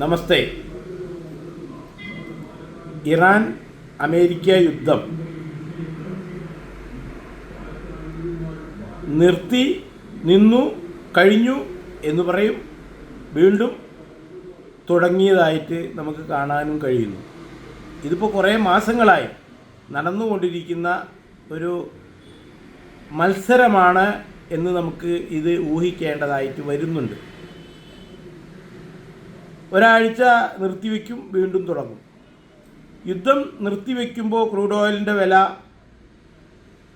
നമസ്തേ. Iran America യുദ്ധം നിന്നു കഴിഞ്ഞു എന്ന് പറയും, വീണ്ടും തുടങ്ങിയതായിട്ട് നമുക്ക് കാണാനും കഴിയുന്നു. ഇതിപ്പോൾ കുറേ മാസങ്ങളായി നടന്നുകൊണ്ടിരിക്കുന്ന ഒരു മത്സരമാണ് എന്ന് നമുക്ക് ഇത് ഊഹിക്കേണ്ടതായിട്ട് വരുന്നുണ്ട്. ഒരാഴ്ച നിർത്തിവെക്കും, വീണ്ടും തുടങ്ങും. യുദ്ധം നിർത്തിവെക്കുമ്പോൾ ക്രൂഡ് ഓയിലിൻ്റെ വില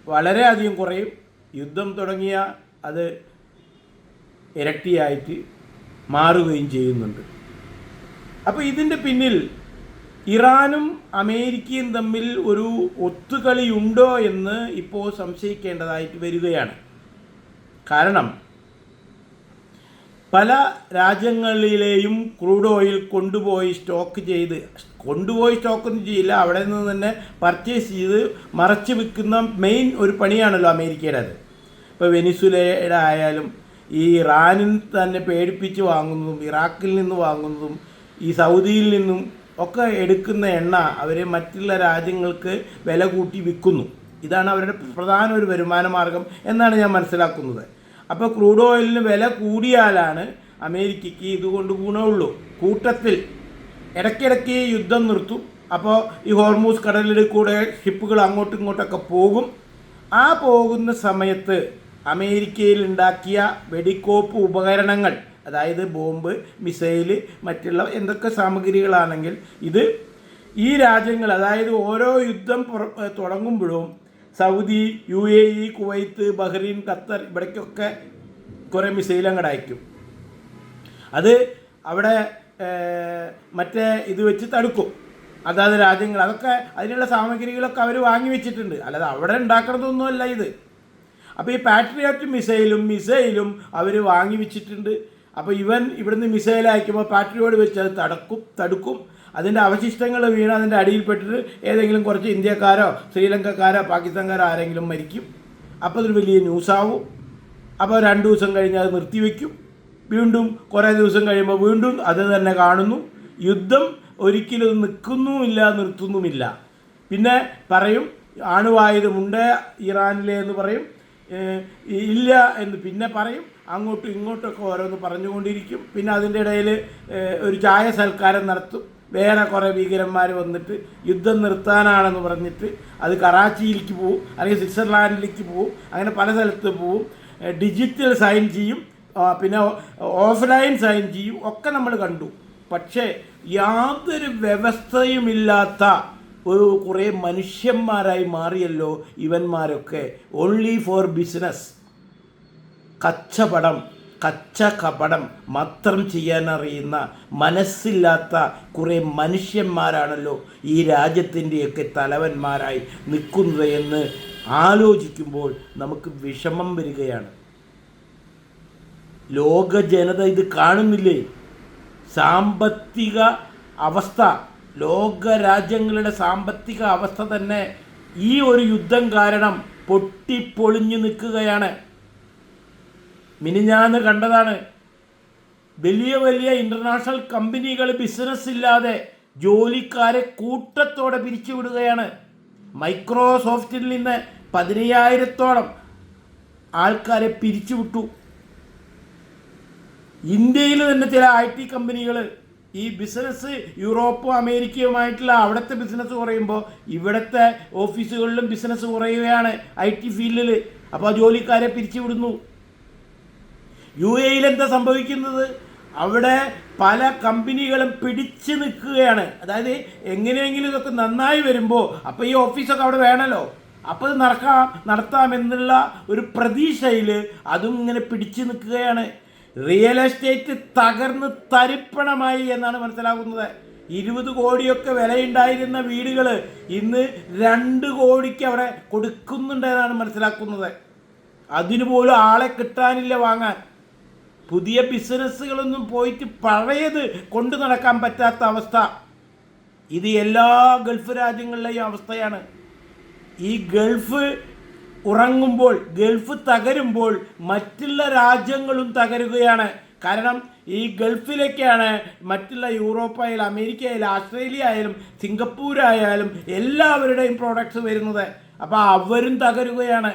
വളരെയധികം കുറയും. യുദ്ധം തുടങ്ങിയ അത് ഇരട്ടിയായിട്ട് മാറുകയും ചെയ്യുന്നുണ്ട്. അപ്പോൾ ഇതിൻ്റെ പിന്നിൽ ഇറാനും അമേരിക്കയും തമ്മിൽ ഒരു ഒത്തുകളിയുണ്ടോ എന്ന് ഇപ്പോൾ സംശയിക്കേണ്ടതായിട്ട് വരികയാണ്. കാരണം പല രാജ്യങ്ങളിലെയും ക്രൂഡ് ഓയിൽ കൊണ്ടുപോയി സ്റ്റോക്കൊന്നും ചെയ്യില്ല, അവിടെ നിന്ന് തന്നെ പർച്ചേസ് ചെയ്ത് മറച്ചു വിൽക്കുന്ന മെയിൻ ഒരു പണിയാണല്ലോ അമേരിക്കയുടേത്. ഇപ്പോൾ വെനിസുലയുടെ ആയാലും ഈ ഇറാനിൽ തന്നെ പേടിപ്പിച്ച് വാങ്ങുന്നതും ഇറാഖിൽ നിന്ന് വാങ്ങുന്നതും ഈ സൗദിയിൽ നിന്നും ഒക്കെ എടുക്കുന്ന എണ്ണ അവർ മറ്റുള്ള രാജ്യങ്ങൾക്ക് വില കൂട്ടി വിൽക്കുന്നു. ഇതാണ് അവരുടെ പ്രധാന ഒരു വരുമാന മാർഗം എന്നാണ് ഞാൻ മനസ്സിലാക്കുന്നത്. അപ്പോൾ ക്രൂഡ് ഓയിലിന് വില കൂടിയാലാണ് അമേരിക്കയ്ക്ക് ഇതുകൊണ്ട് ഗുണമുള്ളൂ. കൂട്ടത്തിൽ ഇടയ്ക്കിടയ്ക്ക് യുദ്ധം നിർത്തും. അപ്പോൾ ഈ ഹോർമൂസ് കടലിൽ കൂടെ ഷിപ്പുകൾ അങ്ങോട്ടും ഇങ്ങോട്ടൊക്കെ പോകും. ആ പോകുന്ന സമയത്ത് അമേരിക്കയിൽ ഉണ്ടാക്കിയ വെടിക്കോപ്പ് ഉപകരണങ്ങൾ, അതായത് ബോംബ്, മിസൈല്, മറ്റുള്ള എന്തൊക്കെ സാമഗ്രികളാണെങ്കിൽ ഇത് ഈ രാജ്യങ്ങൾ, അതായത് ഓരോ യുദ്ധം തുടങ്ങുമ്പോഴും Saudi, UAE, Kuwait, Bahrain, Qatar ഇവിടേക്കൊക്കെ കുറേ മിസൈൽ അങ്ങോട്ട് അയക്കും. അത് അവിടെ മറ്റേ ഇത് വെച്ച് തടുക്കും. അതായത് രാജ്യങ്ങൾ അതൊക്കെ അതിനുള്ള സാമഗ്രികളൊക്കെ അവർ വാങ്ങി വെച്ചിട്ടുണ്ട്, അല്ലാതെ അവിടെ ഉണ്ടാക്കണതൊന്നുമല്ല ഇത്. അപ്പോൾ ഈ പാട്രിയോട്ട് മിസൈലും അവർ വാങ്ങി വെച്ചിട്ടുണ്ട്. അപ്പോൾ ഇവിടുന്ന് മിസൈൽ അയക്കുമ്പോൾ പാട്രിയോട്ട് വെച്ച് അത് തടുക്കും. അതിൻ്റെ അവശിഷ്ടങ്ങൾ വീണ് അതിൻ്റെ അടിയിൽപ്പെട്ടിട്ട് ഏതെങ്കിലും കുറച്ച് ഇന്ത്യക്കാരോ ശ്രീലങ്കക്കാരോ പാകിസ്ഥാൻകാരോ ആരെങ്കിലും മരിക്കും. അപ്പോൾ അതൊരു വലിയ ന്യൂസാവും. അപ്പോൾ 2 ദിവസം കഴിഞ്ഞ് അത് നിർത്തിവെക്കും. വീണ്ടും കുറേ ദിവസം കഴിയുമ്പോൾ വീണ്ടും അത് തന്നെ കാണുന്നു. യുദ്ധം ഒരിക്കലും നിൽക്കുന്നുമില്ല, നിർത്തുന്നുമില്ല. പിന്നെ പറയും അണുവായുധമുണ്ട് ഇറാനിലെ എന്ന് പറയും, ഇല്ല എന്ന് പിന്നെ പറയും. അങ്ങോട്ടും ഇങ്ങോട്ടൊക്കെ ഓരോന്ന് പറഞ്ഞുകൊണ്ടിരിക്കും. പിന്നെ അതിൻ്റെ ഇടയിൽ ഒരു ചായ സൽക്കാരം നടത്തും. വേറെ കുറേ ഭീകരന്മാർ വന്നിട്ട് യുദ്ധം നിർത്താനാണെന്ന് പറഞ്ഞിട്ട് അത് കറാച്ചിയിലേക്ക് പോവും, അല്ലെങ്കിൽ സ്വിറ്റ്സർലാൻഡിലേക്ക് പോവും, അങ്ങനെ പല സ്ഥലത്ത് പോവും. ഡിജിറ്റൽ സൈൻ ചെയ്യും, പിന്നെ ഓഫ്ലൈൻ സൈൻ ചെയ്യും, ഒക്കെ നമ്മൾ കണ്ടു. പക്ഷേ യാതൊരു വ്യവസ്ഥയുമില്ലാത്ത കുറേ മനുഷ്യന്മാരായി മാറിയല്ലോ ഇവന്മാരൊക്കെ. ഓൺലി ഫോർ ബിസിനസ്, കച്ചകപടം മാത്രം ചെയ്യാനറിയുന്ന മനസ്സില്ലാത്ത കുറേ മനുഷ്യന്മാരാണല്ലോ ഈ രാജ്യത്തിൻ്റെയൊക്കെ തലവന്മാരായി നിൽക്കുന്നത് എന്ന് ആലോചിക്കുമ്പോൾ നമുക്ക് വിഷമം വരികയാണ്. ലോക ജനത ഇത് കാണുന്നില്ലേ? സാമ്പത്തിക അവസ്ഥ, ലോക രാജ്യങ്ങളുടെ സാമ്പത്തിക അവസ്ഥ തന്നെ ഈ ഒരു യുദ്ധം കാരണം പൊട്ടിപ്പൊളിഞ്ഞു നിൽക്കുകയാണ്. മിനിഞ്ഞാന്ന് കണ്ടതാണ്. വലിയ വലിയ ഇൻ്റർനാഷണൽ കമ്പനികൾ ബിസിനസ് ഇല്ലാതെ ജോലിക്കാരെ കൂട്ടത്തോടെ പിരിച്ചുവിടുകയാണ്. മൈക്രോസോഫ്റ്റിൽ നിന്ന് 15,000-ഓളം ആൾക്കാരെ പിരിച്ചുവിട്ടു. ഇന്ത്യയിൽ തന്നെ ചില IT കമ്പനികൾ ഈ ബിസിനസ് യൂറോപ്പും അമേരിക്കയുമായിട്ടുള്ള അവിടുത്തെ ബിസിനസ് കുറയുമ്പോൾ ഇവിടുത്തെ ഓഫീസുകളിലും ബിസിനസ് കുറയുകയാണ് IT ഫീൽഡിൽ. അപ്പോൾ ജോലിക്കാരെ പിരിച്ചുവിടുന്നു. UAE എന്താ സംഭവിക്കുന്നത്? അവിടെ പല കമ്പനികളും പിടിച്ചു നിൽക്കുകയാണ്. അതായത് എങ്ങനെയെങ്കിലും ഇതൊക്കെ നന്നായി വരുമ്പോൾ അപ്പോൾ ഈ ഓഫീസൊക്കെ അവിടെ വേണമല്ലോ, അപ്പോൾ ഇത് നടത്താമെന്നുള്ള ഒരു പ്രതീക്ഷയിൽ അതും ഇങ്ങനെ പിടിച്ചു നിൽക്കുകയാണ്. റിയൽ എസ്റ്റേറ്റ് തകർന്ന് തരിപ്പണമായി എന്നാണ് മനസ്സിലാകുന്നത്. 20 കോടിയൊക്കെ വിലയുണ്ടായിരുന്ന വീടുകൾ ഇന്ന് 2 കോടിക്ക് അവിടെ കൊടുക്കുന്നുണ്ടെന്നാണ് മനസ്സിലാക്കുന്നത്. അതിനുപോലും ആളെ കിട്ടാനില്ല വാങ്ങാൻ. പുതിയ ബിസിനസ്സുകളൊന്നും പോയിട്ട് പഴയത് കൊണ്ടു നടക്കാൻ പറ്റാത്ത അവസ്ഥ. ഇത് എല്ലാ ഗൾഫ് രാജ്യങ്ങളിലെയും അവസ്ഥയാണ്. ഈ ഗൾഫ് ഉറങ്ങുമ്പോൾ, ഗൾഫ് തകരുമ്പോൾ മറ്റുള്ള രാജ്യങ്ങളും തകരുകയാണ്. കാരണം ഈ ഗൾഫിലേക്കാണ് മറ്റുള്ള യൂറോപ്പായാലും അമേരിക്കയായാലും ഓസ്ട്രേലിയ ആയാലും സിംഗപ്പൂരായാലും എല്ലാവരുടെയും പ്രോഡക്ട്സ് വരുന്നത്. അപ്പോൾ അവരും തകരുകയാണ്.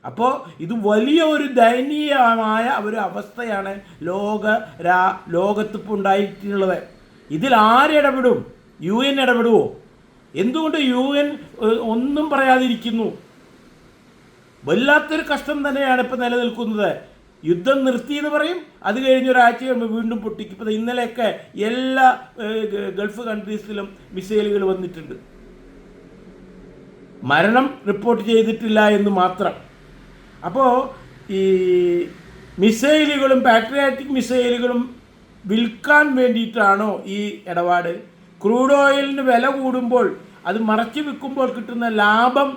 അപ്പോൾ ഇത് വലിയ ഒരു ദയനീയമായ ഒരു അവസ്ഥയാണ് ലോകത്തിപ്പോൾ ഉണ്ടായിട്ടുള്ളത്. ഇതിൽ ആരിടപെടും? UN ഇടപെടുമോ? എന്തുകൊണ്ട് UN ഒന്നും പറയാതിരിക്കുന്നു? വല്ലാത്തൊരു കഷ്ടം തന്നെയാണ് ഇപ്പോൾ നിലനിൽക്കുന്നത്. യുദ്ധം നിർത്തി എന്ന് പറയും, അത് കഴിഞ്ഞ് ഒരാഴ്ച കഴിയുമ്പോൾ വീണ്ടും പൊട്ടിക്കും. ഇപ്പോൾ ഇന്നലെയൊക്കെ എല്ലാ ഗൾഫ് കൺട്രീസിലും മിസൈലുകൾ വന്നിട്ടുണ്ട്. മരണം റിപ്പോർട്ട് ചെയ്തിട്ടില്ല എന്ന് മാത്രം. അപ്പോൾ ഈ മിസൈലുകളും പാട്രിയാറ്റിക് മിസൈലുകളും വിൽക്കാൻ വേണ്ടിയിട്ടാണോ ഈ ഇടപാട്? ക്രൂഡ് ഓയിലിന് വില കൂടുമ്പോൾ അത് മറച്ചു വിൽക്കുമ്പോൾ കിട്ടുന്ന ലാഭം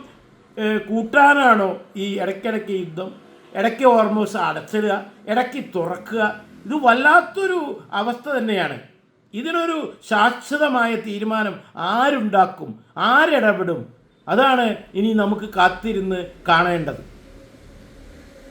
കൂട്ടാനാണോ ഈ ഇടയ്ക്കിടയ്ക്ക് യുദ്ധം? ഇടയ്ക്ക് ഹോർമൂസ് അടച്ചിടുക, ഇടയ്ക്ക് തുറക്കുക. ഇത് വല്ലാത്തൊരു അവസ്ഥ തന്നെയാണ്. ഇതിനൊരു ശാശ്വതമായ തീരുമാനം ആരുണ്ടാക്കും? ആരിടപെടും? അതാണ് ഇനി നമുക്ക് കാത്തിരുന്ന് കാണേണ്ടത്.